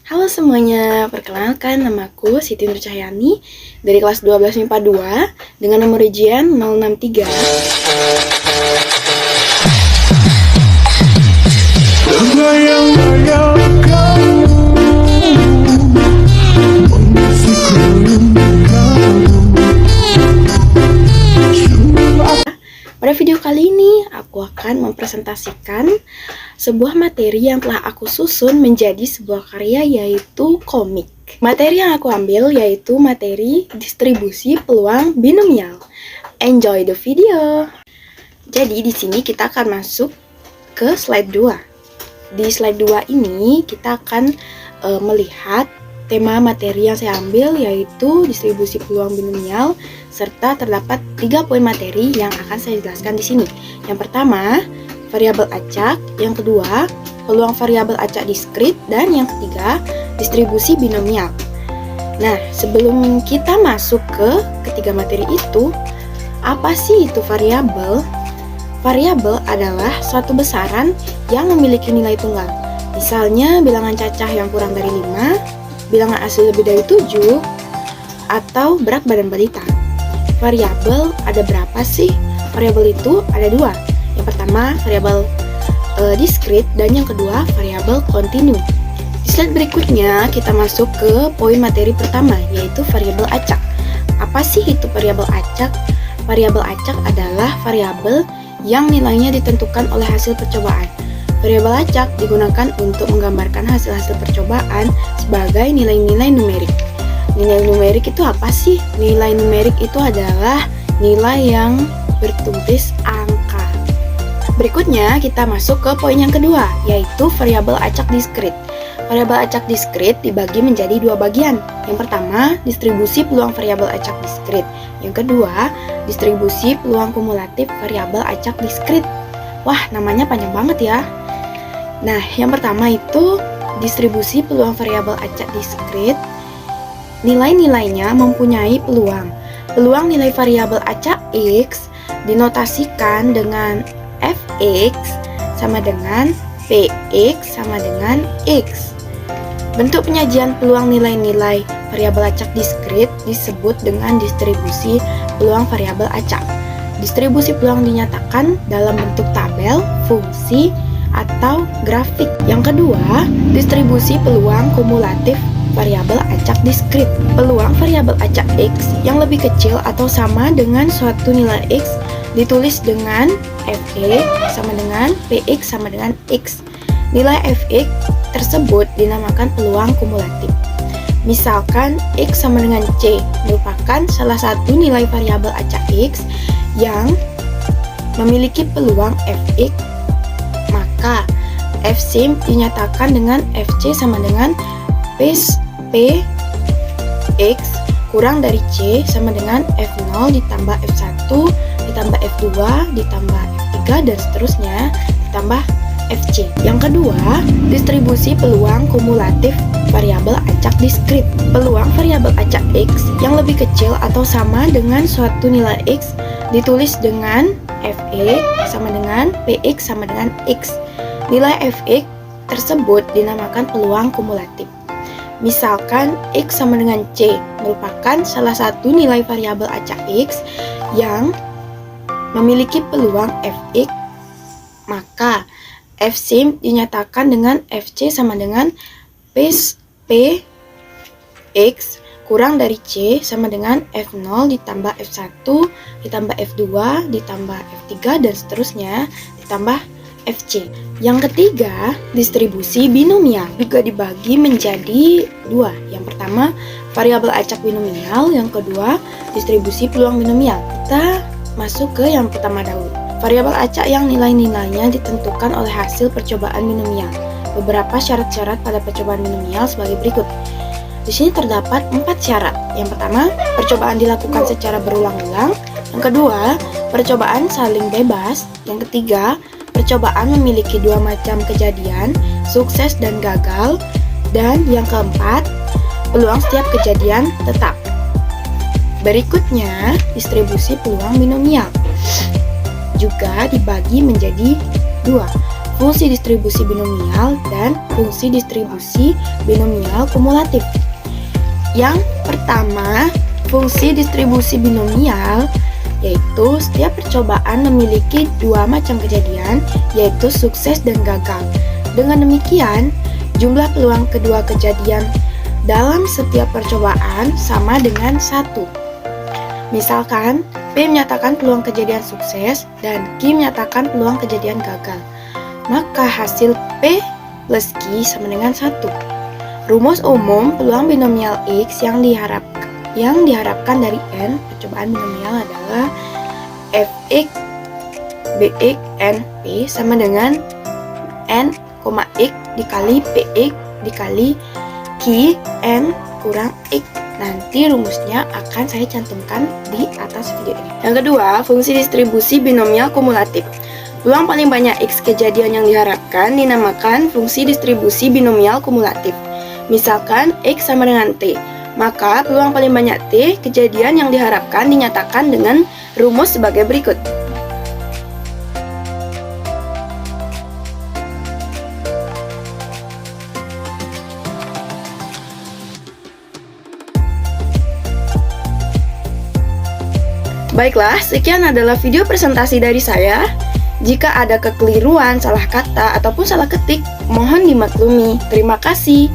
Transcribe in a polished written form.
Halo semuanya, perkenalkan namaku Siti Nur Cahyani dari kelas 12 MIPA 2 dengan nomor ujian 063. Pada video kali ini, aku akan mempresentasikan sebuah materi yang telah aku susun menjadi sebuah karya, yaitu komik. Materi yang aku ambil yaitu materi distribusi peluang binomial. Enjoy the video! Jadi di sini kita akan masuk ke slide 2. Di slide 2 ini kita akan melihat tema materi yang saya ambil, yaitu distribusi peluang binomial, serta terdapat 3 poin materi yang akan saya jelaskan di sini. Yang pertama, variabel acak. Yang kedua, peluang variabel acak diskrit. Dan yang ketiga, distribusi binomial. Nah, sebelum kita masuk ke ketiga materi itu, apa sih itu variabel? Variabel adalah suatu besaran yang memiliki nilai tunggal. Misalnya, bilangan cacah yang kurang dari 5, bilangan asli lebih dari 7, atau berat badan balita. Variabel ada berapa sih? Variabel itu ada 2. Yang pertama, variabel diskrit, dan yang kedua, variabel kontinu. Di slide berikutnya, kita masuk ke poin materi pertama, yaitu variabel acak. Apa sih itu variabel acak? Variabel acak adalah variabel yang nilainya ditentukan oleh hasil percobaan. Variabel acak digunakan untuk menggambarkan hasil-hasil percobaan sebagai nilai-nilai numerik. Nilai numerik itu apa sih? Nilai numerik itu adalah nilai yang bertulis angka. Berikutnya kita masuk ke poin yang kedua, yaitu variabel acak diskrit. Variabel acak diskrit dibagi menjadi 2 bagian. Yang pertama, distribusi peluang variabel acak diskrit. Yang kedua, distribusi peluang kumulatif variabel acak diskrit. Wah, namanya panjang banget ya. Nah, yang pertama itu distribusi peluang variabel acak diskrit. Nilai-nilainya mempunyai peluang. Peluang nilai variabel acak X dinotasikan dengan Fx sama dengan Px sama dengan X. Bentuk penyajian peluang nilai-nilai variabel acak diskrit disebut dengan distribusi peluang variabel acak. Distribusi peluang dinyatakan dalam bentuk tabel, fungsi, atau grafik. Yang kedua, distribusi peluang kumulatif variabel acak diskrit. Peluang variabel acak X yang lebih kecil atau sama dengan suatu nilai X ditulis dengan Fe sama dengan Px sama dengan X. Nilai Fx tersebut dinamakan peluang kumulatif. Misalkan X sama dengan C merupakan salah satu nilai variabel acak X yang memiliki peluang Fx, maka Fsim dinyatakan dengan Fc sama dengan Px kurang dari C sama dengan F0 ditambah F1 ditambah F2 ditambah F3 dan seterusnya ditambah Fc. Yang kedua, distribusi peluang kumulatif variabel acak diskrit. Peluang variabel acak X yang lebih kecil atau sama dengan suatu nilai X ditulis dengan Fe sama dengan Px sama dengan X. Nilai Fx tersebut dinamakan peluang kumulatif. Misalkan X sama dengan C merupakan salah satu nilai variabel acak X yang memiliki peluang Fx, maka Fsim dinyatakan dengan Fc sama dengan Px kurang dari C sama dengan F0 ditambah F1 ditambah F2 ditambah F3 dan seterusnya ditambah Fc. Yang ketiga, distribusi binomial juga dibagi menjadi 2. Yang pertama, variabel acak binomial. Yang kedua, distribusi peluang binomial. Kita masuk ke yang pertama dahulu. Variabel acak yang nilai-nilainya ditentukan oleh hasil percobaan binomial. Beberapa syarat-syarat pada percobaan binomial sebagai berikut. Di sini terdapat 4 syarat. Yang pertama, percobaan dilakukan secara berulang-ulang. Yang kedua, percobaan saling bebas. Yang ketiga, percobaan memiliki 2 macam kejadian, sukses dan gagal. Dan yang keempat, peluang setiap kejadian tetap. Berikutnya, distribusi peluang binomial juga dibagi menjadi 2. fungsi distribusi binomial dan fungsi distribusi binomial kumulatif. Yang pertama, fungsi distribusi binomial, yaitu setiap percobaan memiliki dua macam kejadian, yaitu sukses dan gagal. Dengan demikian, jumlah peluang kedua kejadian dalam setiap percobaan sama dengan 1. Misalkan, P menyatakan peluang kejadian sukses dan Q menyatakan peluang kejadian gagal. Maka hasil P plus Q sama dengan 1. Rumus umum peluang binomial X yang diharapkan dari N percobaan binomial adalah Fx, Bx, N, P sama dengan N, X dikali Px dikali Q, N kurang X. Nanti rumusnya akan saya cantumkan di atas video ini. Yang kedua, fungsi distribusi binomial kumulatif. Peluang paling banyak X kejadian yang diharapkan dinamakan fungsi distribusi binomial kumulatif. Misalkan X sama dengan T, maka peluang paling banyak T kejadian yang diharapkan dinyatakan dengan rumus sebagai berikut. Baiklah, sekian adalah video presentasi dari saya. Jika ada kekeliruan, salah kata, ataupun salah ketik, mohon dimaklumi. Terima kasih.